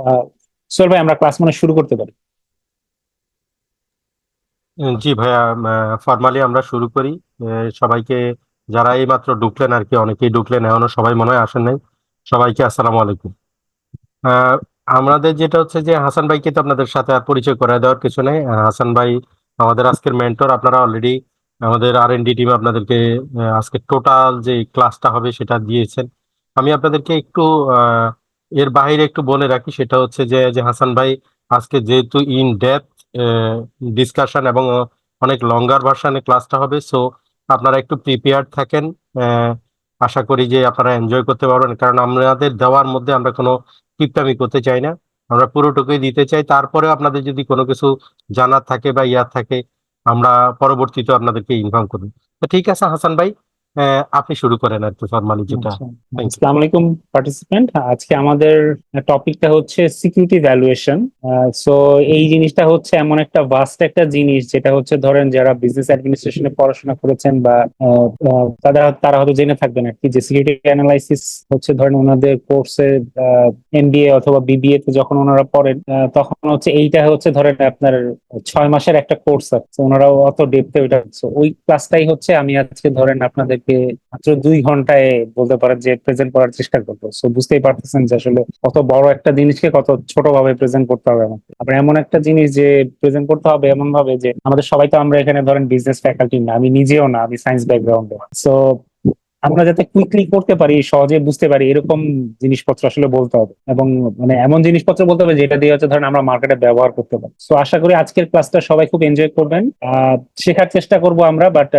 আহ সোহেল ভাই, আমরা ক্লাস মানে শুরু করতে পারি। জি ভাইয়া, ফর্মালি আমরা শুরু করি। সবাইকে, যারা এই মাত্র ঢুকলেন আর কি, অনেকেই ঢুকলেন, এখনো সবাই মনে হয় আসেন নাই। সবাইকে আসসালামু আলাইকুম। আহ, আমাদের যেটা হচ্ছে যে হাসান ভাইকে তো আপনাদের সাথে আর পরিচয় করে দেওয়ার কিছু নেই। হাসান ভাই আমাদের আজকের মেন্টর। আপনারা অলরেডি আমাদের R&D টিম আপনাদেরকে আজকে টোটাল যে ক্লাসটা হবে সেটা দিয়েছেন। আমি আপনাদেরকে একটু আহ, এর বাইরে একটু বলে রাখি, সেটা হচ্ছে যে যে হাসান ভাই আজকে যেহেতু ইন ডেপথ ডিসকাশন এবং অনেক লঙ্গার ভার্সানে ক্লাসটা হবে, সো আপনারা একটু প্রিপেয়ার্ড থাকেন। আহ, আশা করি যে আপনারা এনজয় করতে পারবেন, কারণ আমাদের দেওয়ার মধ্যে আমরা কোনো কিপটামি করতে চাই না, আমরা পুরোটুকুই দিতে চাই। তারপরে আপনাদের যদি কোনো কিছু জানার থাকে বা ইয়ার থাকে, আমরা পরবর্তীতে আপনাদেরকে ইনফর্ম করব। তো ঠিক আছে হাসান ভাই, আপনি শুরু করেন আর কি ফরমালি যেটা। আচ্ছা, থ্যাংক ইউ। আসসালামু আলাইকুম পার্টিসিপেন্ট। আজকে আমাদের টপিকটা হচ্ছে সিকিউরিটি ভ্যালুয়েশন। সো এই জিনিসটা হচ্ছে এমন একটা ভাস্ট একটা জিনিস, যেটা হচ্ছে ধরেন যারা বিজনেস অ্যাডমিনিস্ট্রেশনে পড়াশোনা করেছেন বা তারা হয়তো জেনে থাকবেন আর কি, যে সিকিউরিটি অ্যানালাইসিস হচ্ছে ধরেন ওনাদের কোর্সে MBA অথবা BBA তে যখন ওনারা পড়েন, তখন হচ্ছে এইটা হচ্ছে ধরেন আপনার 6 মাসের একটা কোর্স আছে, ওনারাও অত ডেপথে ওইটা হচ্ছে ওই ক্লাসটাই হচ্ছে আমি আজকে ধরেন আপনাদেরকে মাত্র 2 ঘন্টায় বলতে পারেন যে প্রেজেন্ট করার চেষ্টা করবো। সো বুঝতেই পারতেছেন যে আসলে কত বড় একটা জিনিসকে কত ছোট ভাবে প্রেজেন্ট করতে হবে আমাকে। আবার এমন একটা জিনিস যে প্রেজেন্ট করতে হবে এমন ভাবে যে আমাদের সবাই তো আমরা এখানে ধরেন বিজনেস ফ্যাকাল্টি না, আমি নিজেও না, আমি সায়েন্স ব্যাকগ্রাউন্ডে। সো আমরা যাতে কুইকলি করতে পারি, সহজে বুঝতে পারি, এরকম জিনিসপত্র আসলে বলতে হবে। এবং মানে এমন জিনিসপত্র বলতে হবে যেটা দিয়ে হচ্ছে ধরেন আমরা মার্কেটে ব্যবহার করতে পারি। তো আশা করি আজকের ক্লাসটা সবাই খুব এনজয় করবেন। শেখার চেষ্টা করব আমরা, বাট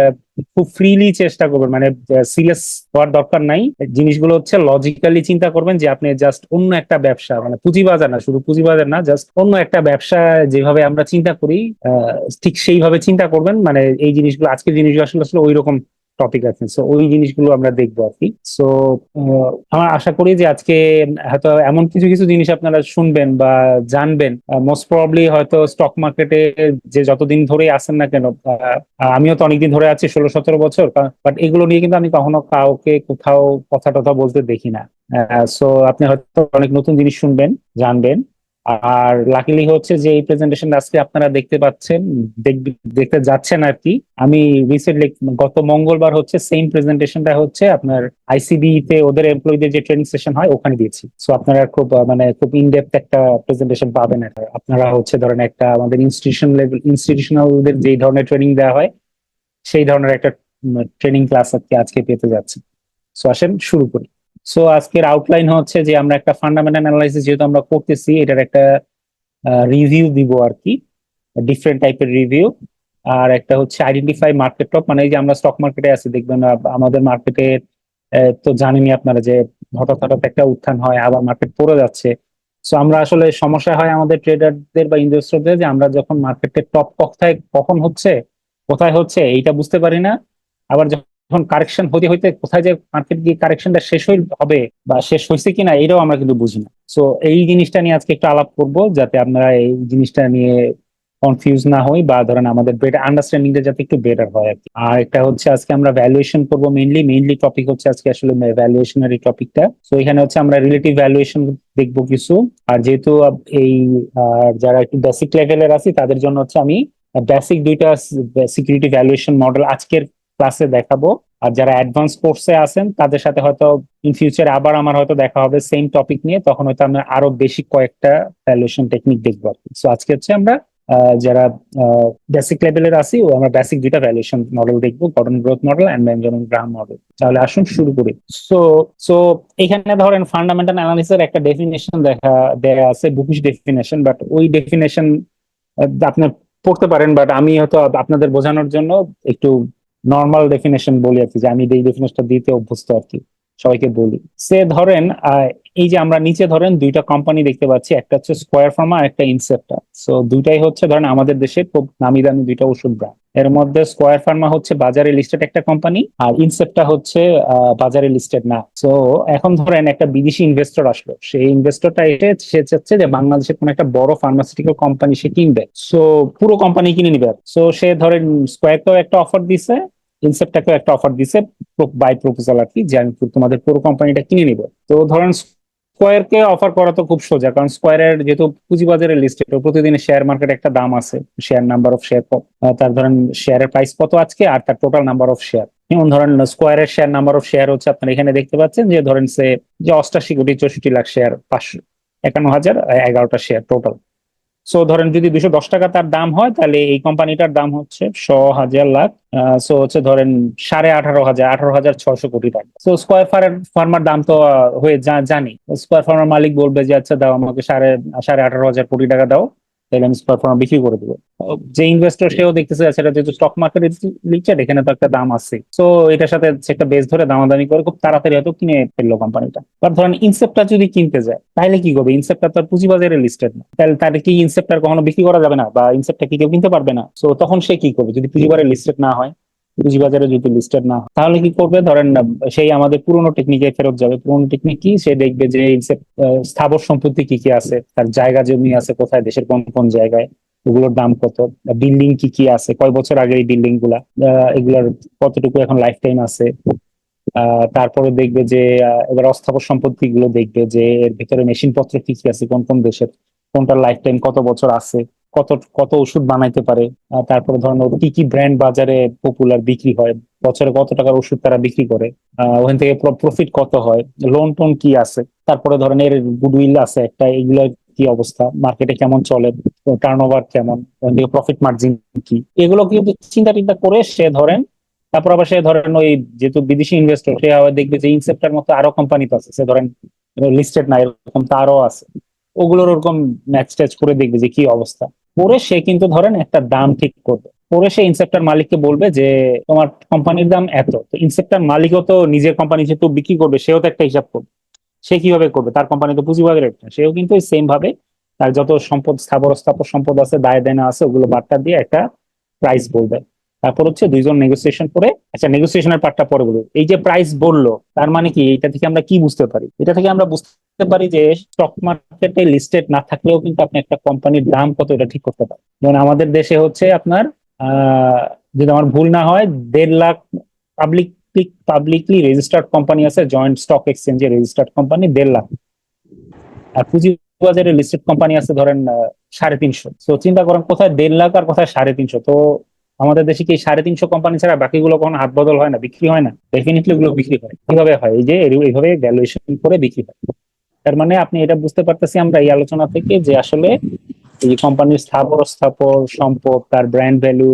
খুব ফ্রিলি চেষ্টা করবেন, মানে সিরিয়াস হওয়ার দরকার নাই। জিনিসগুলো হচ্ছে লজিক্যালি চিন্তা করবেন, যে আপনি জাস্ট অন্য একটা ব্যবসা, মানে পুঁজিবাজার না, শুধু পুঁজিবাজার না, জাস্ট অন্য একটা ব্যবসা যেভাবে আমরা চিন্তা করি, ঠিক সেইভাবে চিন্তা করবেন। মানে এই জিনিসগুলো, আজকের জিনিসগুলো আসলে আসলে ওই রকম টপিক আছে, সো ওই জিনিসগুলো আমরা দেখবো আর কি। সো আমার আশা করি যে আজকে হয়তো এমন কিছু কিছু জিনিস আপনারা শুনবেন বা জানবেন। মোস্ট প্রবাবলি হয়তো স্টক মার্কেটে যে যতদিন ধরেই আছেন না কেন, আমিও তো অনেকদিন ধরে আছি, 16-17 বছর, বাট এগুলো নিয়ে কিন্তু আমি কখনো কাউকে কোথাও কথা টথা বলতে দেখি না। সো আপনি হয়তো অনেক নতুন জিনিস শুনবেন, জানবেন। আর লাকিলি হচ্ছে যে এই প্রেজেন্টেশন আজকে আপনারা দেখতে পাচ্ছেন, দেখতে যাচ্ছেন আর কি। আমি রিসেন্টলি গত মঙ্গলবার হচ্ছে সেম প্রেজেন্টেশনটা হচ্ছে আপনার ICB তে ওদের এমপ্লয়ীদের যে ট্রেনিং সেশন হয় ওখানে দিয়েছি। সো আপনারা খুব মানে খুব ইনডেপথ একটা প্রেজেন্টেশন পাবেন। এটা আপনারা হচ্ছে ধরেন একটা আমাদের ইনস্টিটিউশনালদের যেই ধরনের ট্রেনিং দেওয়া হয় সেই ধরনের একটা ট্রেনিং ক্লাস আজকে আজকে পেতে যাচ্ছে। সো আসেন শুরু করি। সো আজকের আউটলাইন হচ্ছে যে আমরা একটা ফান্ডামেন্টাল অ্যানালাইসিস যেহেতু আমরা করতেছি, এটার একটা রিভিউ দিব আর কি, ডিফারেন্ট টাইপের রিভিউ। আর একটা হচ্ছে আইডেন্টিফাই মার্কেট টপ, মানে এই যে আমরা স্টক মার্কেটে আছি দেখবেন, আমাদের মার্কেটে তো জানেনই আপনারা যে হঠাৎ হঠাৎ একটা উত্থান হয়, আবার মার্কেট পড়ে যাচ্ছে। সো আমরা আসলে সমস্যা হয় আমাদের ট্রেডারদের বা ইনভেস্টরদের, যে আমরা যখন মার্কেটের টপ কোথায় কখন হচ্ছে, কোথায় হচ্ছে এইটা বুঝতে পারি না। আবার যখন কারেকশন হতে হইতে কোথায় যে মার্কেট গিয়ে কারেকশনটা শেষ হবে বা শেষ হয়েছে কিনা এটাও আমরা কিন্তু বুঝি না। সো এই জিনিসটা নিয়ে আজকে একটু আলাপ করব, যাতে আপনারা এই জিনিসটা নিয়ে কনফিউজ না হই, বা ধরেন আমাদের বেটার আন্ডারস্ট্যান্ডিংটা যাতে একটু বেটার হয় আর কি। আর একটা হচ্ছে আজকে আমরা ভ্যালুয়েশন করবো, মেইনলি টপিক হচ্ছে আজকে আসলে ভ্যালুয়েশনের এই টপিকটা। তো এখানে হচ্ছে আমরা রিলেটিভ ভ্যালুয়েশন দেখবো কিছু। আর যেহেতু এই যারা একটু বেসিক লেভেলের আছি তাদের জন্য হচ্ছে আমি বেসিক দুইটা সিকিউরিটি ভ্যালুয়েশন মডেল আজকের ক্লাসে দেখাবো। আর যারা অ্যাডভান্স কোর্সে আছেন তাদের সাথে হয়তো ইন ফিউচারে আবার আমার হয়তো দেখা হবে সেম টপিক নিয়ে, তখন হয়তো আমরা আরো বেশি কয়েকটা ভ্যালুয়েশন টেকনিক দেখবো আর কি। সো আজকে হচ্ছে আমরা যারা বেসিক লেভেলের আছি ও আমরা বেসিক দুইটা ভ্যালুয়েশন মডেল দেখবো, Gordon growth model and Benjamin Graham model. তাহলে আসুন শুরু করি। সো সো এখানে ধরেন ফান্ডামেন্টাল অ্যানালিসিসের একটা ডেফিনেশন দেয়া আছে, বুকিশ ডেফিনেশন, বাট ওই ডেফিনেশন আপনি পড়তে পারেন, বাট আমি হয়তো আপনাদের বোঝানোর জন্য একটু নর্মাল ডেফিনেশন বলি আর কি, যে আমি এই ডেফিনেশনটা দিতে অভ্যস্ত আর কি, সবাইকে বলি। সে ধরেন এই যে আমরা নিচে ধরেন দুইটা কোম্পানি দেখতে পাচ্ছি, একটা হচ্ছে স্কোয়ার ফার্মা আর একটা ইনসেপ্টা। সো দুইটাই হচ্ছে ধরেন আমাদের দেশের খুব নামি দামি দুইটা ওষুধ ব্র্যান্ড। এর মধ্যে স্কোয়ার ফার্মা হচ্ছে বাজারে লিস্টেড একটা কোম্পানি, আর ইনসেপ্টা হচ্ছে বাজারে লিস্টেড না। সো এখন ধরেন একটা বিদেশি ইনভেস্টর আসলো, সেই ইনভেস্টরটা এসে সে চাচ্ছে যে বাংলাদেশের কোন একটা বড় ফার্মাসিউটিক্যাল কোম্পানি সে কিনবে। সো পুরো কোম্পানি কিনে নিবে। সো সে ধরেন স্কোয়ারকেও একটা অফার দিছে, ইনসেপ্টাকেও একটা অফার দিছে বাই প্রপোজাল আর কি, যে আমি তোমাদের পুরো কোম্পানিটা কিনে নিবো। তো ধরেন স্কোয়ার কে অফার করা তো খুব সোজা, কারণ স্কোয়ারের যেহেতু পুঁজিবাজারে লিস্টেড, প্রতিদিন শেয়ার মার্কেটে একটা দাম আছে, শেয়ার নাম্বার অফ শেয়ার, তার ধরেন শেয়ারের প্রাইস কত আজকে আর তার টোটাল নাম্বার অফ শেয়ার। যেমন ধরেন স্কোয়ারের শেয়ার নাম্বার অফ শেয়ার হচ্ছে, আপনার এখানে দেখতে পাচ্ছেন যে ধরেন যে 88,64,00,000 শেয়ার, 551,011টা শেয়ার টোটাল। সো ধরেন যদি 210 টাকা তার দাম হয়, তাহলে এই কোম্পানিটার দাম হচ্ছে 100,000 লাখ। সো হচ্ছে ধরেন 18,500, 18,600 কোটি টাকা। সো স্কোয়ার ফার্মার দাম তো হয়ে জানি। স্কোয়ার ফার্মার মালিক বলবে যে আচ্ছা দাও আমাকে 18,500 কোটি টাকা দাও, তাহলে আমি স্কোয়ার ফার্মার বিক্রি করে দেবো। যে ইনভেস্টর সেও দেখতেছে সেটা যেহেতু স্টক মার্কেট লিস্টেড, এখানে তো একটা দাম আছে, সো এটার সাথে সে একটা বেস ধরে দামাদামি করে খুব তাড়াতাড়ি হয়তো কিনে ফেললো কোম্পানিটা। আর ধরেন ইনসেপ্টার যদি কিনতে যায়, তাহলে কি করবে? ইনসেপ্টার তো আর পুঁজিবাজারে লিস্টেড না, তাহলে তার কি ইনসেপ্টার কখনো বিক্রি করা যাবে না, বা ইনসেপ্টার কি কেউ কিনতে পারবে না? সো তখন সে কি করবে যদি পুঁজিবাজারে লিস্টেড না হয়? পুঁজিবাজারে যদি লিস্টেড না হয় তাহলে কি করবে? ধরেন সেই আমাদের পুরোনো টেকনিকে ফেরত যাবে। পুরোনো টেকনিক কি? সে দেখবে যে স্থাবর সম্পত্তি কি কি আছে, তার জায়গা জমি আছে কোথায়, দেশের কোন কোন জায়গায়, ওগুলোর দাম কত, বিল্ডিং কি কি আছে, কয় বছর আগে এই বিল্ডিং গুলা, এগুলার কতটুকু এখন লাইফ টাইম আছে। তারপরে দেখবে যে এবার অস্থাবর সম্পত্তি গুলো দেখবে যে এর ভিতরে মেশিন পত্র কি কি আছে, কোন কোন দেশের, কোনটার লাইফ টাইম কত বছর আছে, কত কত ওষুধ বানাইতে পারে। তারপরে ধরেন ওর কি কি ব্র্যান্ড বাজারে পপুলার বিক্রি হয়, বছরে কত টাকার ওষুধ তারা বিক্রি করে, ওখান থেকে প্রফিট কত হয়, লোন টোন কি আছে, তারপরে ধরেন এর গুডউইল আছে একটা, এগুলোর কি অবস্থা, মার্কেটে কেমন চলে, টার্ন ওভার কেমন, ওখান থেকে প্রফিট মার্জিন কি, এগুলো কিন্তু চিন্তা টিন্তা করে সে ধরেন, তারপর আবার সে ধরেন ওই যেহেতু বিদেশি ইনভেস্টর, সে আবার দেখবে যে ইনসেপ্টার মতো আরো কোম্পানি তো আছে, সে ধরেন লিস্টেড না এরকম তো আরো আছে, ওগুলোর ওরকম ম্যাচ ট্যাচ করে দেখবে যে কি অবস্থা, পরে সে কিন্তু ধরেন একটা দাম ঠিক করবে। পরে সে ইনসেপ্টার মালিককে বলবে যে তোমার কোম্পানির দাম এত। তো ইনসেপ্টার মালিকও তো নিজের কোম্পানি যেহেতু বিক্রি করবে, সেও তো একটা হিসাব করবে। সে কিভাবে করবে? তার কোম্পানি তো পুঁজিবাজারে রেট না, সেও কিন্তু সেম ভাবে তার যত সম্পদ, স্থাবর সম্পদ আছে, দায় দেনা আছে, ওগুলো বার্তা দিয়ে একটা প্রাইস বলবে। তারপর হচ্ছে দুইজন নেগোসিয়েশন করে, আচ্ছা নেগোসিয়েশনের পার্টটা পরে বলবো। এই যে প্রাইস বললো, তার মানে কি? এটা থেকে আমরা কি বুঝতে পারি? এটা থেকে আমরা বুঝতে পারি যে স্টক মার্কেটে লিস্টেড না থাকলেও কিন্তু আপনি একটা কোম্পানির দাম কত এটা ঠিক করতে পারেন। যেমন আমাদের দেশে হচ্ছে আপনার যদি আমার ভুল না হয় 1.5 লাখ পাবলিকলি রেজিস্টার্ড কোম্পানি আছে, জয়েন্ট স্টক এক্সচেঞ্জে রেজিস্টার্ড কোম্পানি 1.5 লাখ। আর পুঁজিবাজারে লিস্টেড কোম্পানি আছে ধরেন 350। তো চিন্তা করেন কোথায় 1.5 লাখ আর কোথায় 350। তো আমাদের দেশে কি 350 কোম্পানি ছাড়া বাকিগুলো কখনো হাত বদল হয় না, বিক্রি হয় না? ডেফিনেটলি ওগুলো বিক্রি হয়। কিভাবে হয়? এই যে এইভাবে ভ্যালুয়েশন করে বিক্রি হয়। তার মানে আপনি এটা বুঝতে পারতেছি আমরা এই আলোচনা থেকে যে আসলে এই কোম্পানির স্থাবর সম্পদ, তার ব্র্যান্ড ভ্যালু,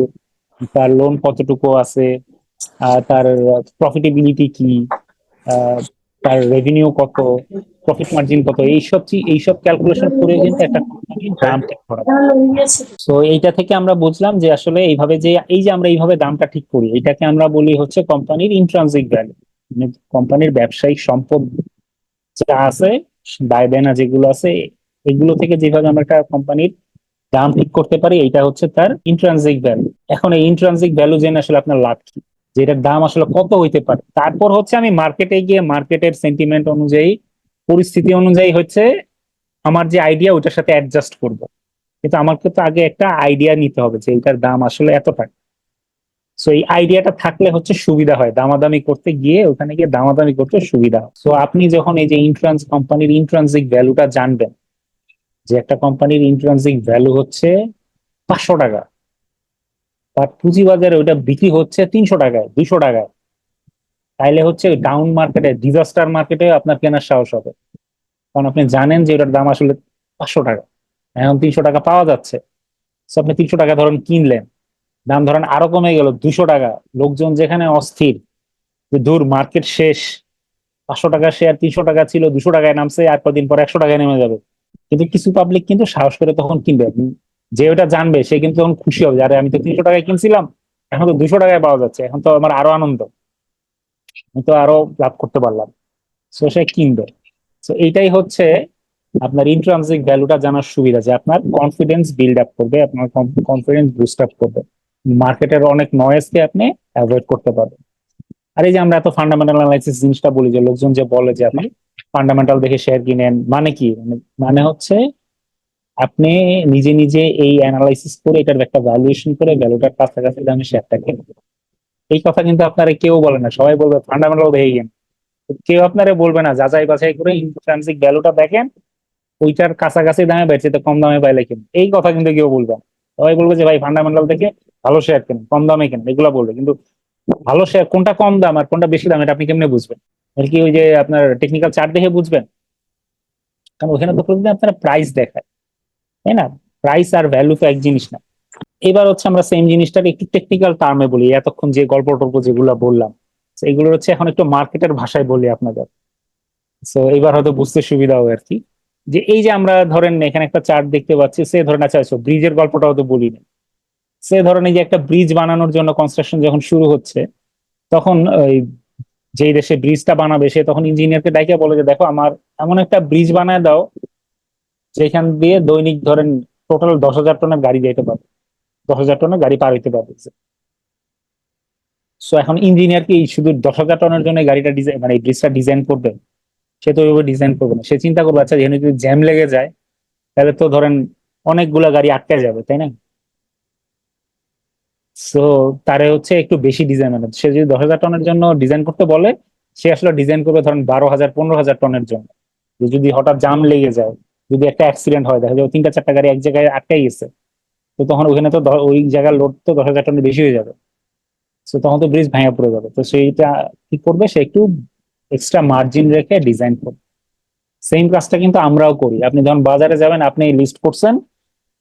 তার লোন কতটুকু আছে, তার প্রফিটেবিলিটি কি, আহ, তার রেভিনিউ কত, প্রফিট মার্জিন কত, এইসব ক্যালকুলেশন করে কিন্তু একটা কোম্পানির দাম ঠিক করা যায়। তো এইটা থেকে আমরা বুঝলাম যে আসলে এইভাবে যে এই যে আমরা এইভাবে দামটা ঠিক করি, এটাকে আমরা বলি হচ্ছে কোম্পানির ইন্ট্রানজিক ভ্যালু। মানে কোম্পানির ব্যবসায়িক সম্পদ যা আছে, দায় দেনা যেগুলো আছে, এগুলো থেকে যেভাবে আমরা একটা কোম্পানির দাম ঠিক করতে পারি, এটা হচ্ছে তার ইন্ট্রানজিক ভ্যালু। এখন এই ইন্ট্রানজিক ভ্যালু জেনে আসলে আপনার লাভ কি, যে এটার দাম আসলে কত হইতে পারে। তারপর হচ্ছে আমি মার্কেটে গিয়ে মার্কেটের সেন্টিমেন্ট অনুযায়ী, পরিস্থিতি অনুযায়ী হচ্ছে আমার যে আইডিয়া ওটার সাথে অ্যাডজাস্ট করব। কিন্তু আমাকে তো আগে একটা আইডিয়া নিতে হবে যে এটার দাম আসলে এত টাকা। সো এই আইডিয়াটা থাকলে হচ্ছে সুবিধা হয়, দামাদামি করতে গিয়ে ওখানে গিয়ে দামাদামি করতে সুবিধা হয়। সো আপনি যখন এই যে কোম্পানির ইন্ট্রানজিক ভ্যালুটা জানবেন, যে একটা কোম্পানির ইন্ট্রানজিক ভ্যালু হচ্ছে 500 টাকা, তার পুঁজিবাজারে ওটা বিক্রি হচ্ছে 300 টাকায়, 200 টাকায়, তাইলে হচ্ছে ডাউন মার্কেটে, ডিজাস্টার মার্কেটে আপনার কেনার সাহস হবে। কারণ আপনি জানেন যে এটার দাম আসলে 500 টাকা, এখন 300 টাকা পাওয়া যাচ্ছে। তো আপনি 300 টাকা ধরেন কিনলেন, দাম ধরেন আরো কমে গেল 200 টাকা, লোকজন যেখানে অস্থির যে দূর মার্কেট শেষ, 500 টাকা শেয়ার 300 টাকা ছিল, 200 টাকায় নামছে, আর কদিন পর 100 টাকায় নেমে যাবে। কিন্তু কিছু পাবলিক কিন্তু সাহস করে তখন কিনবে। যে ওটা জানবে সে কিন্তু তখন খুশি হবে, আরে আমি তো 300 টাকায় কিনছিলাম, এখন তো 200 টাকায় পাওয়া যাচ্ছে, এখন তো আমার আরো আনন্দ, আমি তো আরো লাভ করতে পারলাম। সো সে কিনবে। তো এইটাই হচ্ছে আপনার ইন্ট্রানজিক ভ্যালুটা জানার সুবিধা, যে আপনার কনফিডেন্স বিল্ড আপ করবে, আপনার কনফিডেন্স বুস্ট আপ করবে, মার্কেটের অনেক নয়েজকে আপনি অ্যাভয়েড করতে পারবেন। আর এই যে আমরা এত ফান্ডামেন্টাল অ্যানালাইসিস জিনিসটা বলি, যে লোকজন যে বলে যে আপনি ফান্ডামেন্টাল দেখে শেয়ার কিনেন, মানে কি? মানে হচ্ছে আপনি নিজে নিজে এই অ্যানালাইসিস করে এটার একটা ভ্যালুয়েশন করে ভ্যালুটার কাছাকাছি দামে শেয়ারটা কেনেন। এই কথা কিন্তু আপনারা কেউ বলে না, সবাই বলবে ফান্ডামেন্টাল দেখে কিনেন। কেউ আপনারা বলবে না যাচাই বাছাই করে ইন্ট্রানসিক ভ্যালুটা দেখেন, ওইটার কাছাকাছি দামে বেচে তো কম দামে পাইলে কিনুন, এই কথা কিন্তু কেউ বলবে না। সবাই বলবে যে ভাই ফান্ডামেন্টাল দেখে ভালো শেয়ার কেন, কম দামে কেন, এগুলো বলবে। কিন্তু ভালো শেয়ার কোনটা কম দাম আর কোনটা বেশি দাম এটা আপনি কেমনে বুঝবেন? এর কি ওই যে আপনার টেকনিক্যাল চার্ট দেখে বুঝবেন? কারণ ওখানে তো প্রতিদিন আপনারা প্রাইস দেখায়, তাই না? প্রাইস আর ভ্যালু তো এক জিনিস না। এবার হচ্ছে আমরা সেম জিনিসটাকে একটু টেকনিক্যাল টার্মে বলি, এতক্ষণ যে গল্প টল্প যেগুলো বললাম এগুলো হচ্ছে এখন একটু মার্কেটের ভাষায় বলি আপনাদের। সো এবার হয়তো বুঝতে সুবিধা হবে আর কি। যে এই যে আমরা ধরেন এখানে একটা চার্ট দেখতে পাচ্ছি, সে ধরেন আচ্ছা ব্রিজের গল্পটাও তো বলি না। সে ধরেন এই যে একটা ব্রিজ বানানোর জন্য কনস্ট্রাকশন যখন শুরু হচ্ছে, তখন ওই যেই দেশে ব্রিজটা বানাবে সে তখন ইঞ্জিনিয়ারকে ডাইকে বলে যে দেখো আমার এমন একটা ব্রিজ বানায় দাও যেখান দিয়ে দৈনিক ধরেন টোটাল 10,000 টনের গাড়ি যেতে পারবে, 10,000 টনের গাড়ি পার হইতে পারবে। সো এখন ইঞ্জিনিয়ার কি শুধু 10,000 টনের জন্য এই গাড়িটা ডিজাইন মানে এই ব্রিজটা ডিজাইন করবে? সে তো ওইভাবে ডিজাইন করবে না, সে চিন্তা করবে আচ্ছা এখানে যদি জ্যাম লেগে যায় তাহলে তো ধরেন অনেকগুলা গাড়ি আটকে যাবে, তাই না? সো তারে হচ্ছে একটু বেশি ডিজাইন, মানে সে যদি 10,000 টনের জন্য ডিজাইন করতে বলে, সে আসলে ডিজাইন করবে ধরেন 12,000 15,000 টনের জন্য। যে যদি হঠাৎ জাম লেগে যায়, যদি একটা অ্যাক্সিডেন্ট হয়, দেখা যাবে তিনটা চারটা গাড়ি এক জায়গায় আটকাই গেছে, তো তখন ওখানে তো ওই জায়গার লোড তো 10,000 টনের বেশি হয়ে যাবে। তো তখন তো ব্রিজ ভেঙে পড়ে যাবে। তো সেইটা কি করবে, সে একটু এক্সট্রা মার্জিন রেখে ডিজাইন করবে। সেম কাজটা কিন্তু আমরাও করি। আপনি যখন বাজারে যাবেন, আপনি লিস্ট করছেন,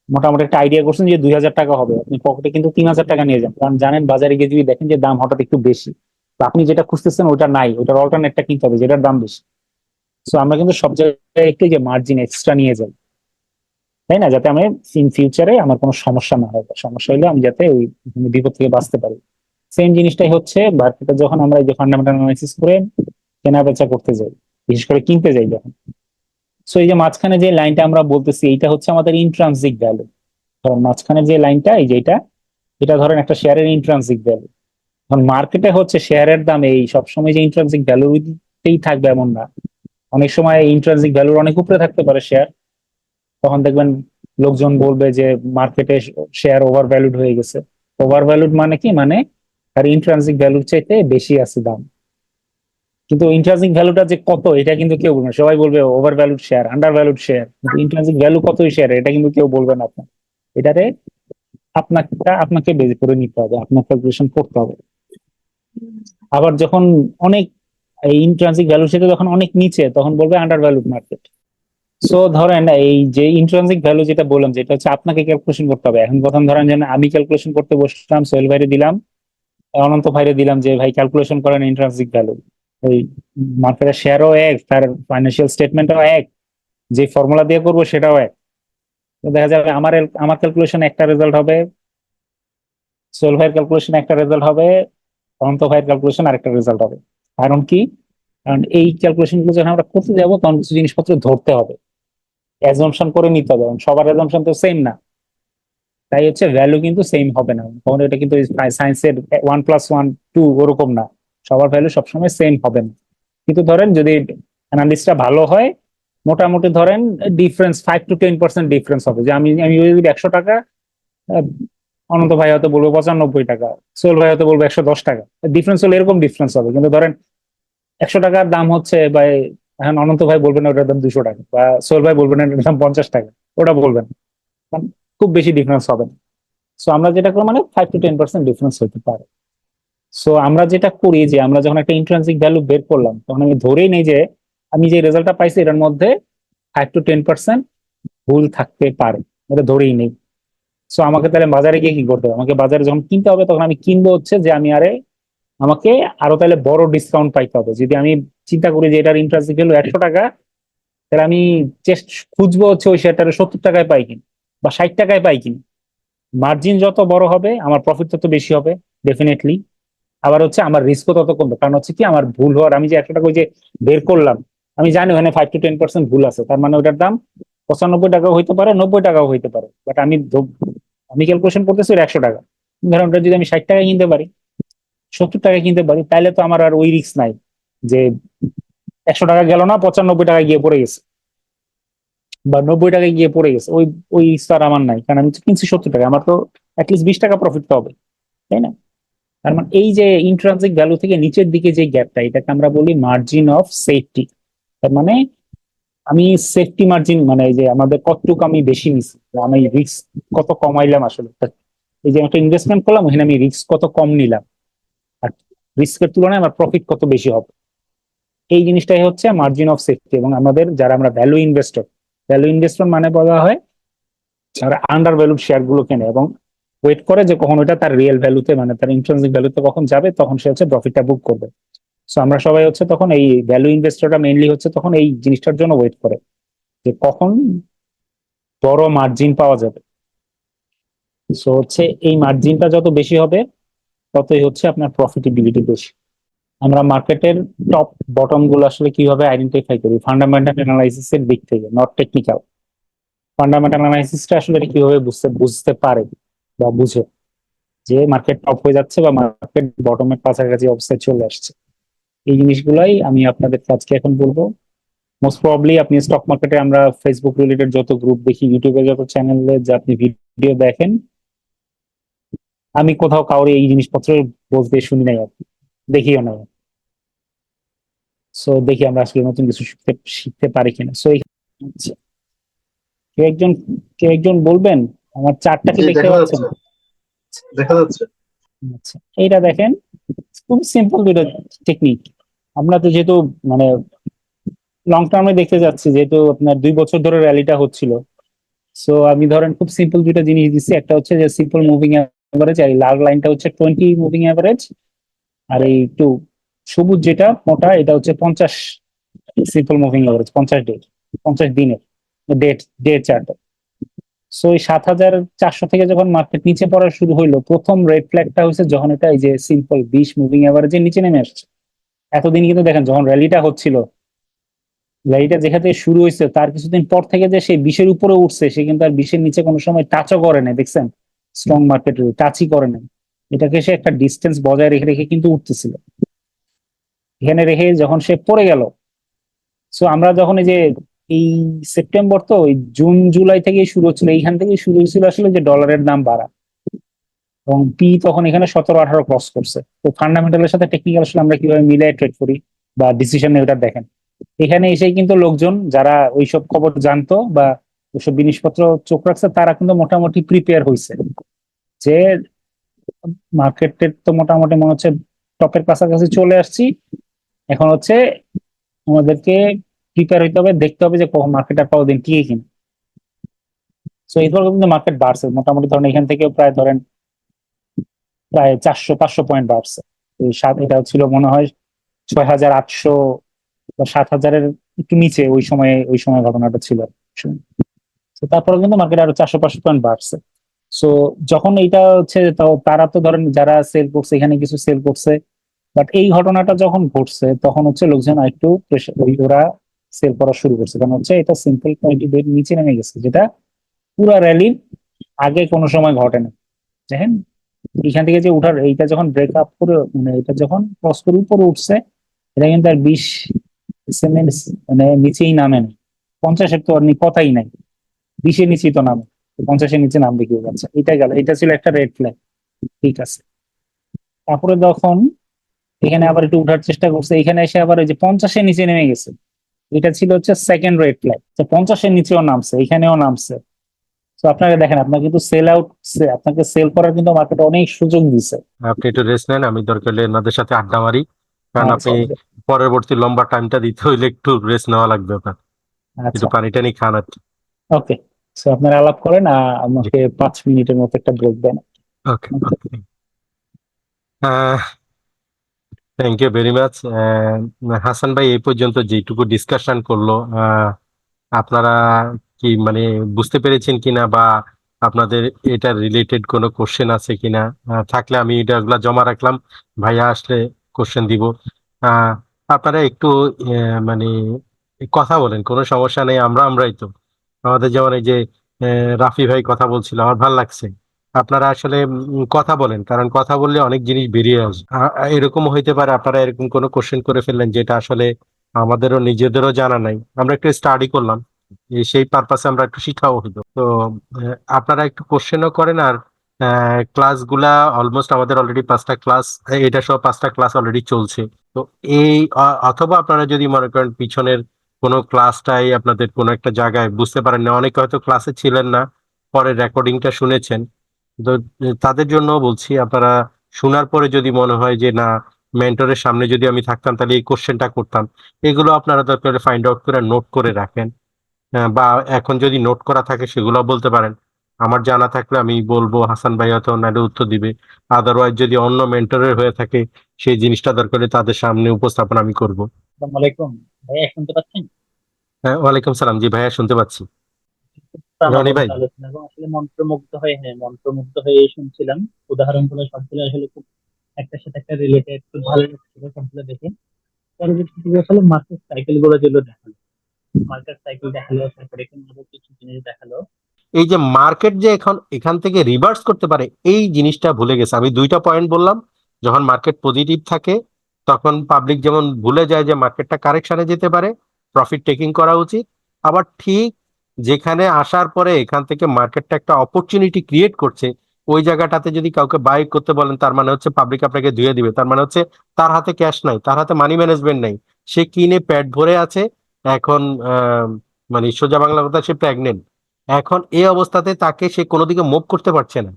মোটামুটি একটা আইডিয়া করছেন যে 2,000 টাকা হবে, আপনি পকেটে কিন্তু 3,000 টাকা নিয়ে যান, কারণ জানেন বাজারে গিয়ে যদি দেখেন যে দাম হঠাৎ একটু বেশি, তো আপনি যেটা খুঁজতেছেন ওটা নাই, ওটার অল্টারনেটটা কিনতে হবে যেটার দাম বেশি। তো আমরা কিন্তু সব জায়গায় একটু যে মার্জিন এক্সট্রা নিয়ে যাই, তাই না? যাতে আমি ইন ফিউচারে আমার কোনো সমস্যা না হয়, বা সমস্যা হলে আমি যাতে ওই বিপদ থেকে বাঁচতে পারি। সেম জিনিসটাই হচ্ছে মার্কেটে যখন আমরা এই যে ফান্ডামেন্টাল অ্যানালাইসিস করে কেনা বেচা করতে যাই, বিশেষ করে কিনতে যাই যখন। সো এই যে মাঝখানে যে লাইনটা আমরা বলতেছি এইটা হচ্ছে আমাদের ইন্ট্রানসিক ভ্যালু। ধরেন মাঝখানে যে লাইনটা এই যে এটা ধরেন একটা শেয়ারের ইন্ট্রানসিক ভ্যালু। এখন মার্কেটে হচ্ছে শেয়ারের দাম এই সবসময় যে ইন্ট্রানসিক ভ্যালুতেই থাকবে এমন না। অনেক সময় ইন্ট্রানসিক ভ্যালুর অনেক উপরে থাকতে পারে শেয়ার, তখন দেখবেন লোকজন বলবে যে মার্কেটে শেয়ার ওভার ভ্যালুড হয়ে গেছে। ওভার ভ্যালুড মানে কি, মানে তার ইন্ট্রানসিক ভ্যালুর চাইতে বেশি আছে দাম। কিন্তু ইন্ট্রানসিক ভ্যালুটা যে কত এটা কিন্তু কেউ বলবে না, সবাই বলবে over valued share, under valued share, কিন্তু ইন্ট্রানসিক ভ্যালু কত শেয়ার এটা কিন্তু কেউ বলবে না আপনার। এটারে আপনাকে আপনাকে বের করে নিতে হবে, আপনার ক্যালকুলেশন করতে হবে। আবার যখন অনেক এই ইন্ট্রানসিক ভ্যালুর সাথে যখন অনেক নিচে, তখন বলবে আন্ডার ভ্যালুড মার্কেট। সো ধরেন এই যে ইন্ট্রানসিক ভ্যালু যেটা বললাম, যেটা হচ্ছে আপনাকে ক্যালকুলেশন করতে হবে। এখন প্রথম ধরেন যে আমি ক্যালকুলেশন করতে বসলাম, সোহেল ভাইরে দিলাম, অনন্ত ভাইরে দিলাম যে ভাই ক্যালকুলেশন করেন ইন্ট্রানসিক ভ্যালু। ওই মার্কেটের শেয়ারও এক, তার ফাইন্যান্সিয়াল স্টেটমেন্টও এক, যে ফর্মুলা দিয়ে করবো সেটাও এক। তো দেখা যাবে আমার ক্যালকুলেশন একটা রেজাল্ট হবে, সোহেল ভাইয়ের ক্যালকুলেশন একটা রেজাল্ট হবে, অনন্ত ভাইয়ের ক্যালকুলেশন আরেকটা রেজাল্ট হবে। কারণ কি? কারণ এই ক্যালকুলেশন গুলো যখন আমরা করতে যাবো তখন কিছু জিনিসপত্র ধরতে হবে, অ্যাজাম্পশন করে নিতে হবে, কারণ সবার অ্যাজাম্পশন তো সেম না। তাই হচ্ছে ভ্যালু কিন্তু সেম হবে না, তখন এটা কিন্তু সায়েন্সের 1+1 2 ওরকম না, সবার ভ্যালু সবসময় সেম হবে না। কিন্তু ধরেন যদি অ্যানালিস্টটা ভালো হয়, মোটামুটি ধরেন ডিফারেন্স 5 to 10% ডিফারেন্স হবে। যে আমি যদি 100 টাকা, আহ, অনন্ত ভাই হয়তো বলবো 95 টাকা, সোহেল ভাই হয়তো বলবো 110 টাকা, ডিফারেন্স হলে এরকম ডিফারেন্স হবে। কিন্তু ধরেন 100 টাকার দাম হচ্ছে বা এখন অনন্ত ভাই বলবেন না ওটার দাম 200 টাকা, বা সোহেল ভাই বলবেন না ওটার দাম 50 টাকা, ওটা বলবেন না। কারণ খুব বেশি ডিফারেন্স হবে না। সো আমরা যেটা করি মানে 5 to 10% ডিফারেন্স হতে পারে। সো আমরা যেটা করি যে আমরা যখন একটা ইন্ট্রিনসিক ভ্যালু বের করলাম, তখন আমি ধরেই নেই যে আমি যে রেজাল্টটা পাইছি এটার মধ্যে 5 to 10% ভুল থাকতে পারে, এটা ধরেই নেই। সো আমাকে তাহলে বাজারে গিয়ে কি করতে হবে, আমাকে বাজারে যখন কিনতে হবে তখন আমি কিনবো হচ্ছে যে আমাকে আরো তাহলে বড় ডিসকাউন্ট পাইতে হবে। যদি আমি চিন্তা করি যে এটার ইন্ট্রিনসিক ভ্যালু 100 টাকা, তাহলে আমি খুঁজবো হচ্ছে ওই শেয়ারটা 70 টাকায় পাই কিনা বা 60 টাকায় পাই কিনা। মার্জিন যত বড় হবে আমার প্রফিট তত বেশি হবে ডেফিনেটলি। আবার হচ্ছে আমার রিস্কও তত কমবে, কারণ হচ্ছে কি আমার ভুল হওয়ার, আমি যে 100 টাকা ওই যে বের করলাম, আমি জানি ওখানে 5 to 10% ভুল আছে, তার মানে ওটার দাম 95 টাকাও হইতে পারে, 90 টাকাও হইতে পারে, বাট আমি ক্যালকুলেশন করতেছি ওর 100 টাকা। ধরেন ওটা যদি আমি 60 টাকায় কিনতে পারি, 70 টাকায় কিনতে পারি, তাহলে তো আমার আর ওই রিস্ক নাই যে 100 টাকা গেল না, 95 টাকায় গিয়ে পড়ে গেছে বা 90 টাকায় গিয়ে পড়ে গেছে, ওই রিস্ক আর আমার নাই, কারণ আমি তো কিনছি 70 টাকা, আমার তো অ্যাটলিস্ট 20 টাকা প্রফিট তো হবে, তাই না? তার মানে এই যে ইন্ট্রিনসিক ভ্যালু থেকে নিচের দিকে যে গ্যাপটা, এটাকে আমরা বলি মার্জিন অফ সেফটি। তার মানে আমি সেফটি মার্জিন, মানে এই যে আমাদের কতটুকু আমি বেশি নিছি, আমি রিস্ক কত কমাইলাম আসলে। এই যে একটা ইনভেস্টমেন্ট করলাম, ওখানে আমি রিস্ক কত কম নিলাম, আর রিস্কের তুলনায় আমার প্রফিট কত বেশি হবে, এই জিনিসটাই হচ্ছে মার্জিন অফ সেফটি। এবং আমাদের যারা আমরা ভ্যালু ইনভেস্টর মানে বলা হয় যারা আন্ডার ভ্যালুড শেয়ার গুলো কেনে এবং ওয়েট করে যে কখন ওটা তার রিয়েল ভ্যালুতে, মানে তার ইন্ট্রিনসিক ভ্যালুতে কখন যাবে, তখন সে হচ্ছে প্রফিটটা বুক করবে। সো আমরা সবাই হচ্ছে তখন এই ভ্যালু ইনভেস্টরটা মেইনলি হচ্ছে তখন এই জিনিসটার জন্য ওয়েট করে যে কখন বড় মার্জিন পাওয়া যাবে। সো হচ্ছে এই মার্জিনটা যত বেশি হবে, ততই হচ্ছে আপনার প্রফিটেবিলিটি বেশি। আমরা মার্কেটের টপ বটম গুলো আসলে কিভাবে আইডেন্টিফাই করি? ফান্ডামেন্টাল অ্যানালাইসিস এর দিক থেকে, নট টেকনিক্যাল। ফান্ডামেন্টাল অ্যানালাইসিসটা আসলে এটা কিভাবে বুঝতে পারে বা বুঝে যে মার্কেট টপ হয়ে যাচ্ছে বা মার্কেট বটমের কাছাকাছি অবস্থায় চলে আসছে। এই জিনিসগুলাই আমি আপনাদের আজকে এখন বলবো। মোস্ট প্রবাবলি আপনি স্টক মার্কেটে, আমরা ফেসবুক রিলেটেড যত গ্রুপ দেখি, ইউটিউবে যত চ্যানেলে যে আপনি ভিডিও দেখেন, আমি কোথাও কাউরে এই জিনিসপত্র বলতে শুনি নাই আর কি, দেখিও নাই। সো দেখি আমরা আসলে নতুন কিছু শিখতে শিখতে পারি কিনা। সো আচ্ছা, কেউ একজন কেউ একজন বলবেন, আমার চার্টটা কি জি, দেখতে দেখা পাচ্ছেন? যাচ্ছে, দেখা যাচ্ছে। আচ্ছা, এইটা দেখেন, খুব সিম্পল দুটো টেকনিক। আমরা তো যেহেতু মানে লং টার্মে দেখতে যাচ্ছি, যেহেতু আপনার 2 বছর ধরে র্যালিটা হচ্ছিল, সো আমি ধরেন খুব সিম্পল দুইটা জিনিস দিচ্ছি। একটা হচ্ছে যে সিম্পল মুভিং অ্যাভারেজ, আর এই লাল লাইনটা হচ্ছে 20 মুভিং অ্যাভারেজ, আর এই একটু সবুজ যেটা মোটা, এটা হচ্ছে 50 সিম্পল মুভিং অ্যাভারেজ, 50 দিনের ডে চার্ট। সো এই 7,400 থেকে যখন মার্কেট নিচে পড়া শুরু হইলো, প্রথম রেড ফ্ল্যাগটা হচ্ছে যখন এটা এই যে সিম্পল 20 মুভিং অ্যাভারেজের নিচে নেমে আসছে। এতদিন কিন্তু দেখেন যখন র্যালিটা হচ্ছিল, র্যালিটা যেখান থেকে শুরু হয়েছে তার কিছুদিন পর থেকে যে সে 20-এর উপরে উঠছে, সে কিন্তু আর 20-এর নিচে কোনো সময় টাচও করে নাই, দেখছেন? স্ট্রং মার্কেটে টাচই করে নাই, এটাকে সে একটা ডিস্টেন্স বজায় রেখে রেখে কিন্তু উঠতেছিল। এখানে রেখে যখন সে পড়ে গেল, সো আমরা যখন এই যে এই সেপ্টেম্বর তো ওই জুন জুলাই থেকে শুরু হচ্ছিল, এইখান থেকে শুরু হয়েছিল আসলে যে ডলারের দাম বাড়া, এবং পি তখন এখানে 17-18 ক্রস করছে। তো ফান্ডামেন্টালের সাথে টেকনিক্যাল আসলে আমরা কিভাবে মিলাই ট্রেড করি বা ডিসিশন নেই, ওটা দেখেন। এখানে এসেই কিন্তু লোকজন যারা ওইসব খবর জানতো বা ওইসব জিনিসপত্র চোখ রাখছে, তারা কিন্তু মোটামুটি প্রিপেয়ার হয়েছে যে মার্কেটের তো মোটামুটি মনে হচ্ছে টপের কাছাকাছি চলে আসছি, এখন হচ্ছে আমাদেরকে প্রিপেয়ার হইতে হবে, দেখতে হবে যে কখন মার্কেট আর কতদিন টিকে কিনা। সো এইভাবে কিন্তু মার্কেট বাড়ছে মোটামুটি, ধরেন এখান থেকে প্রায় ধরেন প্রায় 400-500 পয়েন্ট বাড়ছে। এই এটা ছিল মনে হয় 6,800 বা 7,000-এর একটু নিচে ওই সময় ঘটনাটা ছিল। তো তারপরে কিন্তু মার্কেট আরো 400-500 পয়েন্ট বাড়ছে। সো যখন এইটা হচ্ছে, তারা তো ধরেন যারা সেল করছে এখানে কিছু সেল করছে, বাট এই ঘটনাটা যখন ঘটছে তখন হচ্ছে লোকজন একটু ওরা সেল করা শুরু করছে, কারণ হচ্ছে এটা সিম্পল পয়েন্টের নিচে নেমে গেছে, যেটা পুরা র্যালির আগে কোনো সময় ঘটে না। দেখেন এখান থেকে যে উঠার, এইটা যখন ব্রেক আপ করে, মানে এটা যখন ক্রস করে উপরে উঠছে, এটা কিন্তু আর 20 সেকেন্ড মানে নিচেই নামে না। 50-এর তো আর কথাই নাই, 20-এর নিচেই তো নামে, 50-এর নিচে নামবে কি যাচ্ছে, এটা গেল, এটা ছিল একটা রেড ফ্ল্যাগ। ঠিক আছে, তারপরে যখন এখানে আবার একটু উঠার চেষ্টা করছে, এখানে এসে আবার ওই যে 50-এর নিচে নেমে গেছে, এটা ছিল হচ্ছে সেকেন্ড রেড ফ্ল্যাগ। 50-এর নিচেও নামছে, এখানেও নামছে। তো আপনাকে দেখেন, আপনাকে কিন্তু আপনাকে সেল করার কিন্তু মার্কেট অনেক সুযোগ দিছে। আপনি একটু রেস্ট নেন, আমি দরকার হলে এনাদের সাথে আড্ডা মারি, কারণ আচ্ছা আপনি পরবর্তী লম্বা টাইমটা দিতে হইলে একটু রেস্ট নেওয়া লাগবে আপনার। একটু আচ্ছা, পানি টানি খান আর কি। ওকে। সো আপনারা আলাপ করেন, জি, আমাকে 5 মিনিটের মতো একটা ব্রেক দেন। Okay okay. Thank you very much. Hasan ভাই এই পর্যন্ত যেটুকু ডিসকাশন করলো, আপনারা কি মানে বুঝতে পেরেছেন কিনা, বা আপনাদের এটা রিলেটেড কোনো কোশ্চেন আছে কিনা? থাকলে আমি এটাগুলা জমা রাখলাম, ভাইয়া আসলে কোশ্চেন দিব। আহ, আপনারা একটু মানে কথা বলেন, কোনো সমস্যা নেই, আমরাই তো। আমাদের যেমন এই যে রাফি ভাই কথা বলছিল, আমার ভাল লাগছে। আপনারা আসলে কথা বলেন, কারণ কথা বললে অনেক জিনিস বেরিয়ে আসে। এরকম হইতে পারে আপনারা এরকম কোনো কোশ্চেন করে ফেললেন যেটা আসলে আমাদেরও নিজেদেরও জানা নাই, আমরা একটু স্টাডি করলাম, সেই পারপাসে আমরা একটু শিখাও হইতো তো। আপনারা একটু কোশ্চেনও করেন, আর ক্লাসগুলা অলমোস্ট আমাদের অলরেডি 5টা ক্লাস, এটা সহ 5টা ক্লাস অলরেডি চলছে। তো এই অথবা আপনারা যদি মনে করেন পিছনের কোনো ক্লাসটাই আপনাদের কোনো একটা জায়গায় বুঝতে পারেন না, অনেকে হয়তো ক্লাসে ছিলেন না, পরে রেকর্ডিংটা শুনেছেন। তো তাদের জন্য বলছি, আপনারা শোনার পরে যদি মনে হয় যে না, মেন্টরের সামনে যদি আমি থাকতাম তাহলে এই কোশ্চেনটা করতাম, এগুলো আপনারা দরকার ফাইন্ড আউট করে নোট করে রাখেন। বা এখন যদি নোট করা থাকে সেগুলো বলতে পারেন, আমার জানা থাকলে আমি বলবো, হাসান ভাই হয়তো নাহলে উত্তর দিবে। আদারওয়াইজ যদি অন্য মেন্টরের হয়ে থাকে, সেই জিনিসটা দরকার হলে তাদের সামনে উপস্থাপন আমি করব। আসসালামু আলাইকুম ভাইয়া, শুনতে পাচ্ছেন? হ্যাঁ, ওয়ালাইকুম সালাম। জি ভাইয়া, শুনতে পাচ্ছি। রনি প্রাণবন্ত ভাই। আলোচনা এবং আসলে মন্ত্রমুগ্ধ হয়ে শুনছিলাম। উদাহরণগুলো সবগুলো আসলে খুব একটার সাথে একটা রিলেটেড, খুব ভালো লাগছিল সবগুলো দেখে। পরবর্তীতে আসলে মার্কেট সাইকেল গুলো যেগুলো দেখালো, মার্কেট সাইকেল দেখালো, তারপরে এখানে আরো কিছু জিনিস দেখালো। এই যে মার্কেট যে এখন এখান থেকে রিভার্স করতে পারে, এই জিনিসটা ভুলে গেছে। আমি দুইটা পয়েন্ট বললাম। যখন মার্কেট পজিটিভ থাকে তখন পাবলিক যেমন ভুলে যায় যে মার্কেটটা কারেকশনে যেতে পারে, প্রফিট টেকিং করা উচিত। আবার ঠিক যেখানে আসার পরে এখান থেকে মার্কেটটা একটা অপরচুনিটি ক্রিয়েট করছে, ওই জায়গাটাতে যদি কাউকে বাই করতে বলেন, তার মানে হচ্ছে পাবলিক আপনাকে ধুয়ে দিবে। তার মানে হচ্ছে তার হাতে ক্যাশ নাই, তার হাতে মানি ম্যানেজমেন্ট নাই, সে কিনে পেট ভরে আছে। এখন মানে সোজা বাংলা কথা, সে প্রেগনেন্ট। এখন এই অবস্থাতে তাকে সে কোনো দিকে মুভ করতে পারছে না,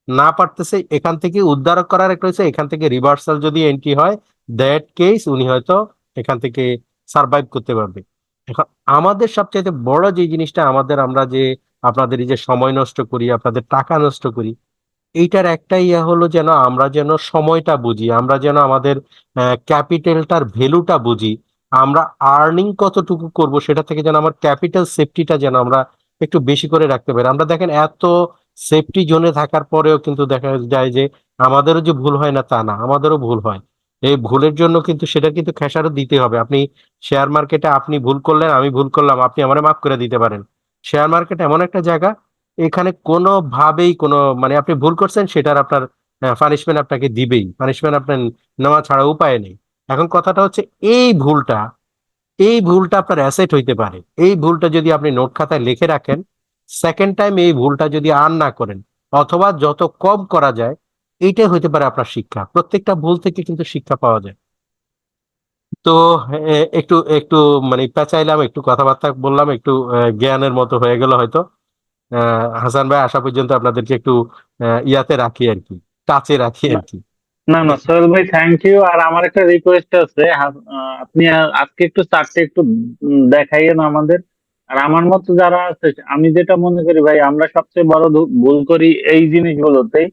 না পারতেছে। এখান থেকে উদ্ধার করার একটা হচ্ছে, এখান থেকে রিভার্সাল যদি এন্ট্রি হয়, দ্যাট কেস উনি হয়তো এখান থেকে সার্ভাইভ করতে পারবে। এখন আমাদের সবচাইতে বড় যে জিনিসটা আমাদের, আমরা যে আপনাদের এই যে সময় নষ্ট করি, আপনাদের টাকা নষ্ট করি, এইটার একটাই ইয়ে হলো যেন আমরা যেন সময়টা বুঝি, আমরা যেন আমাদের ক্যাপিটালটার ভ্যালুটা বুঝি। আমরা আর্নিং কতটুকু করব সেটা থেকে যেন আমার ক্যাপিটাল সেফটিটা যেন আমরা একটু বেশি করে রাখতে পারি। আমরা দেখেন এত সেফটি জোনে থাকার পরেও কিন্তু দেখা যায় যে আমাদেরও যে ভুল হয় না তা না, আমাদেরও ভুল হয়। এই ভুলের জন্য কিন্তু সেটা কিন্তু খেসারত দিতে হবে। আপনি শেয়ার মার্কেটে আপনি ভুল করলেন, আমি ভুল করলাম, আপনি আমারে মাফ করে দিতে পারেন। শেয়ার মার্কেট এমন একটা জায়গা, এখানে কোনোভাবেই কোনো মানে আপনি ভুল করছেন সেটার আপনার পানিশমেন্ট আপনাকে দিবেই, পানিশমেন্ট আপনার নেওয়া ছাড়া উপায় নেই। এখন কথাটা হচ্ছে, এই ভুলটা এই ভুলটা আপনার অ্যাসেট হইতে পারে। এই ভুলটা যদি আপনি নোট খাতায় লিখে রাখেন, সেকেন্ড টাইম এই ভুলটা যদি আর না করেন, অথবা যত কম করা যায়, এইটাই হইতে পারে আপনার শিক্ষা। প্রত্যেকটা ভুল থেকে কিন্তু শিক্ষা পাওয়া যায়। তো একটু একটু মানে পেঁচাইলাম, একটু কথাবার্তা বললাম, একটু জ্ঞানের মতো হয়ে গেল হয়তো। হাসান ভাই আসা পর্যন্ত আপনাদেরকে একটু ইয়াতে রাখি আর কি, টাচে রাখি না আর কি। না না, সোহেল ভাই, থ্যাংক ইউ। আর আমার একটা রিকোয়েস্ট আছে, আপনি আজকে একটু চারটে একটু দেখাইয়েন আমাদের। আর আমার মতো যারা আছে, আমি যেটা মনে করি ভাই, আমরা সবচেয়ে বড় ভুল করি এই জিনিসগুলোতেই।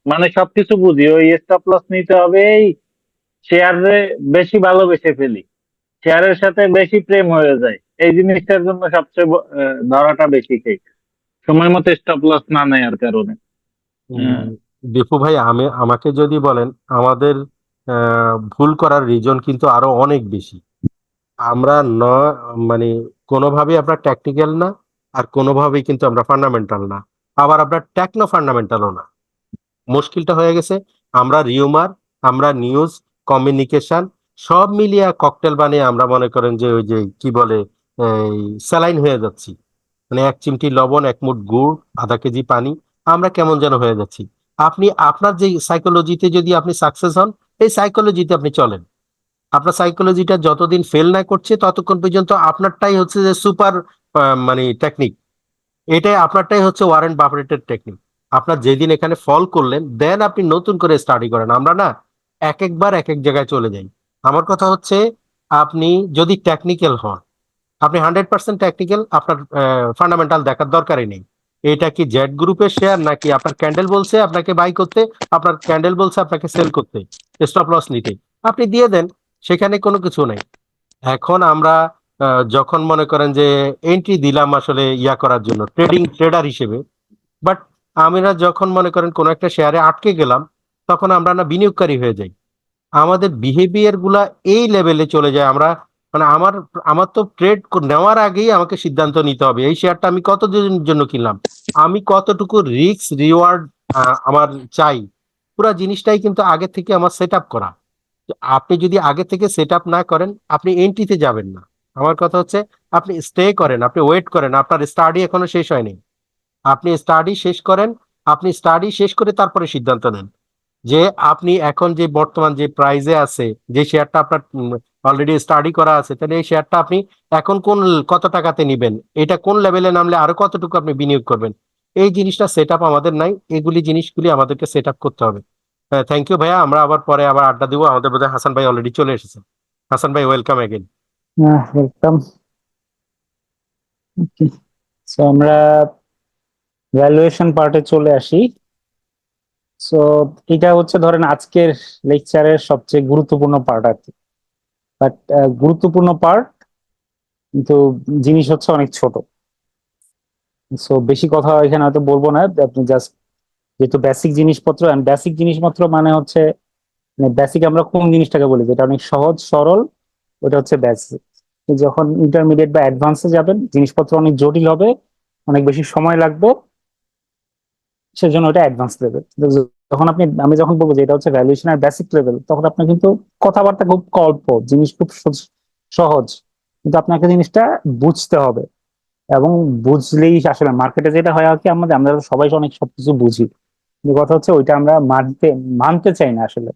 মানে সবকিছু বুঝি, ওই স্টপ লস নিতে হবে, এই শেয়ারে বেশি ভালোবেসে ফেলি, শেয়ারের সাথে বেশি প্রেম হয়ে যায়, এই জিনিসটার জন্য সবচেয়ে ধরাটা বেশি খাই, সময় মতো স্টপ লস না নেওয়ার কারণে। উম, দীপু ভাই, আমাকে যদি বলেন, আমাদের ভুল করার রিজন কিন্তু আরো অনেক বেশি। আমরা ন মানে কোনোভাবেই আমরা টেকনিক্যাল না, আর কোনোভাবেই কিন্তু আমরা ফান্ডামেন্টাল না, আবার আমরা টেকনো ফান্ডামেন্টালও না। মুশকিলটা হয়ে গেছে, আমরা রিউমার, আমরা নিউজ, কমিউনিকেশন সব মিলিয়ে ককটেল বানিয়ে আমরা মনে করেন যে ওই যে কি বলে, এই স্যালাইন হয়ে যাচ্ছি। মানে এক চিমটি লবণ, এক মুঠ গুড়, আধা কেজি পানি, আমরা কেমন যেন হয়ে যাচ্ছি। আপনি আপনার যে সাইকোলজিতে যদি আপনি সাকসেস হন, এই সাইকোলজিতে আপনি চলেন। আপনার সাইকোলজিটা যতদিন ফেল না করছে ততক্ষণ পর্যন্ত আপনারটাই হচ্ছে যে সুপার মানে টেকনিক। এটাই আপনারটাই হচ্ছে ওয়ারেন বাফেটের টেকনিক। আপনার যেদিন এখানে ফল করলেন, দেন আপনি নতুন করে স্টাডি করেন। আমরা না, এক একবার এক এক জায়গায় চলে যাই। আমার কথা হচ্ছে, আপনি যদি টেকনিক্যাল হন, আপনি 100% টেকনিক্যাল, আপনার ফান্ডামেন্টাল দেখার দরকারই নেই। এটা কি জেড গ্রুপের শেয়ার, নাকি আপনার ক্যান্ডেল বলছে আপনাকে বাই করতে, আপনার ক্যান্ডেল বলছে আপনাকে সেল করতে, স্টপ লস নিতে, আপনি দিয়ে দেন, সেখানে কোনো কিছু নেই। এখন আমরা যখন মনে করেন যে এন্ট্রি দিলাম আসলে ইয়া করার জন্য, ট্রেডার হিসেবে, বাট আমরা যখন মনে করেন কোন একটা শেয়ারে আটকে গেলাম, তখন আমরা না বিনিয়োগকারী হয়ে যাই। আমাদের বিহেভিয়ার গুলা এই লেভেলে চলে যায়। আমরা মানে আমার আমার তো ট্রেড নেওয়ার আগেই আমাকে সিদ্ধান্ত নিতে হবে, এই শেয়ারটা আমি কত দিনের জন্য কিনলাম, আমি কতটুকু রিস্ক রিওয়ার্ড আমার চাই। পুরো জিনিসটাই কিন্তু আগে থেকে আমার সেট আপ করা। তো আপনি যদি আগে থেকে সেট আপ না করেন, আপনি এন্ট্রিতে যাবেন না। আমার কথা হচ্ছে, আপনি স্টে করেন, আপনি ওয়েট করেন, আপনার স্টাডি এখনো শেষ হয়নি, আপনি স্টাডি শেষ করেন। আপনি স্টাডি শেষ করে তারপরে সিদ্ধান্ত নেন যে আপনি এখন যে বর্তমান যে প্রাইজে আছে, যে শেয়ারটা আপনার অলরেডি স্টাডি করা আছে, তাহলে এই শেয়ারটা আপনি এখন কত টাকাতে নিবেন, এটা কোন লেভেলে নামলে আরো কতটুকু আপনি বিনিয়োগ করবেন। এই জিনিসটা সেট আপ আমাদের নাই, জিনিসগুলি আমাদেরকে সেট আপ করতে হবে। থ্যাংক ইউ ভাইয়া, আমরা আবার পরে আবার আড্ডা দিব। আমাদের বোধহয় হাসান ভাই অলরেডি চলে এসেছেন। হাসান ভাই, ওয়েলকাম এগেন। ওয়েলকাম। সো আমরা ভ্যালুয়েশন পার্টে চলে আসি। সো এটা হচ্ছে ধরেন আজকের লেকচারের সবচেয়ে গুরুত্বপূর্ণ পার্ট আর কি। বাট গুরুত্বপূর্ণ পার্ট, কিন্তু জিনিস হচ্ছে অনেক ছোট। সো বেশি কথা এখানে হয়তো বলবো না, আপনি জাস্ট যেহেতু বেসিক জিনিসপত্র, বেসিক জিনিসপত্র মানে হচ্ছে বেসিক আমরা কোন জিনিসটাকে বলি যেটা অনেক সহজ সরল, ওটা হচ্ছে বেসিক। যখন ইন্টারমিডিয়েট বা অ্যাডভান্সে যাবেন জিনিসপত্র অনেক জটিল হবে, অনেক বেশি সময় লাগবে, সেজন্য ওটা অ্যাডভান্স লেভেল। যখন আমি যখন বলবো যে এটা হচ্ছে ভ্যালুয়েশন আর বেসিক লেভেল, তখন আপনার কিন্তু কথাবার্তা খুব অল্প, জিনিস খুব সহজ, কিন্তু আপনাকে জিনিসটা বুঝতে হবে। এবং বুঝলেই আসলে মার্কেটে যেটা হয় আর কি, আমরা সবাই অনেক সবকিছু বুঝি, কিন্তু কথা হচ্ছে ওইটা আমরা মানতে চাই না আসলে।